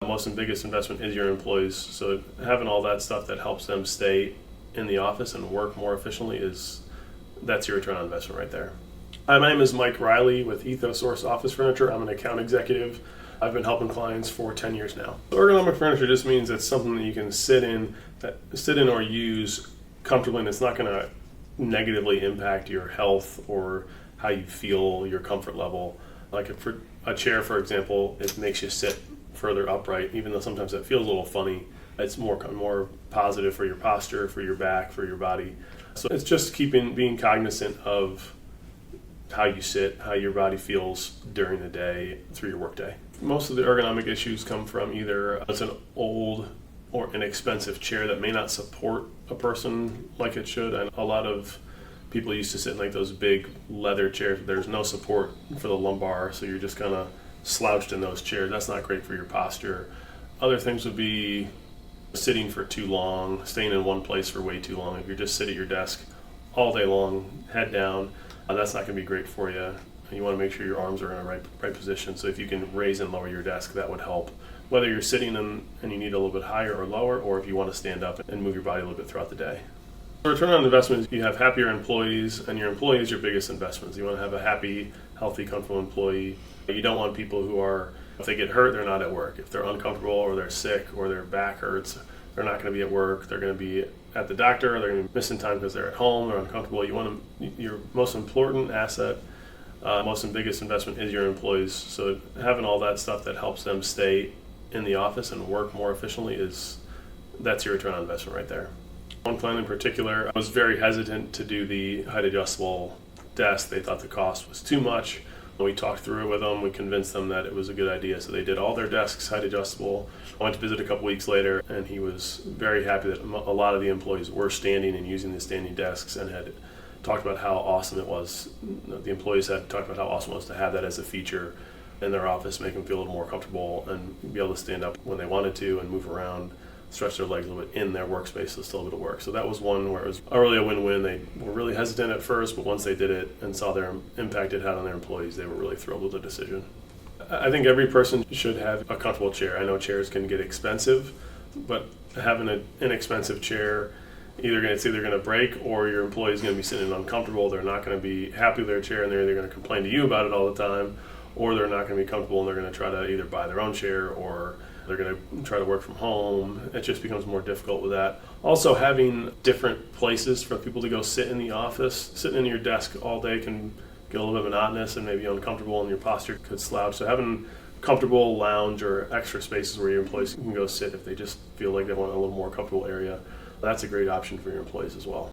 Most and biggest investment is your employees. So having all that stuff that helps them stay in the office and work more efficiently that's your return on investment right there. Hi, my name is Mike Riley with EthosSource Office Furniture. I'm an account executive. I've been helping clients for 10 years now. Ergonomic furniture just means it's something that you can sit in or use comfortably, and it's not going to negatively impact your health or how you feel, your comfort level. Like for a chair, for example, it makes you sit further upright, even though sometimes that feels a little funny. It's more positive for your posture, for your back, for your body. So it's just being cognizant of how you sit, how your body feels during the day through your workday. Most of the ergonomic issues come from either it's an old or an expensive chair that may not support a person like it should. And a lot of people used to sit in like those big leather chairs. There's no support for the lumbar, so you're just kind of slouched in those chairs. That's not great for your posture. Other things would be sitting for too long, staying in one place for way too long. If you just sit at your desk all day long, head down, that's not going to be great for you. You want to make sure your arms are in the right position. So if you can raise and lower your desk, that would help. Whether you're sitting and you need a little bit higher or lower, or if you want to stand up and move your body a little bit throughout the day. Return on investment is you have happier employees, and your employee is your biggest investment. You want to have a happy, healthy, comfortable employee. You don't want people who are, if they get hurt, they're not at work. If they're uncomfortable or they're sick or their back hurts, they're not going to be at work. They're going to be at the doctor. They're going to be missing time because they're at home. They're uncomfortable. You want your most important asset, most and biggest investment is your employees. So having all that stuff that helps them stay in the office and work more efficiently that's your return on investment right there. One client in particular was very hesitant to do the height adjustable desk. They thought the cost was too much. When we talked through it with them, we convinced them that it was a good idea. So they did all their desks height adjustable. I went to visit a couple weeks later, and he was very happy that a lot of the employees were standing and using the standing desks, and had talked about how awesome it was. The employees had talked about how awesome it was to have that as a feature in their office, make them feel a little more comfortable and be able to stand up when they wanted to and move around, stretch their legs a little bit in their workspace so still able to work. So that was one where it was really a win-win. They were really hesitant at first, but once they did it and saw their impact it had on their employees, they were really thrilled with the decision. I think every person should have a comfortable chair. I know chairs can get expensive, but having an inexpensive chair, it's either going to break, or your employee's going to be sitting uncomfortable. They're not going to be happy with their chair, and they're either going to complain to you about it all the time, or they're not going to be comfortable and they're going to try to either buy their own chair or they're going to try to work from home. It just becomes more difficult with that. Also, having different places for people to go sit in the office, sitting in your desk all day can get a little bit monotonous and maybe uncomfortable, and your posture could slouch. So having comfortable lounge or extra spaces where your employees can go sit if they just feel like they want a little more comfortable area, that's a great option for your employees as well.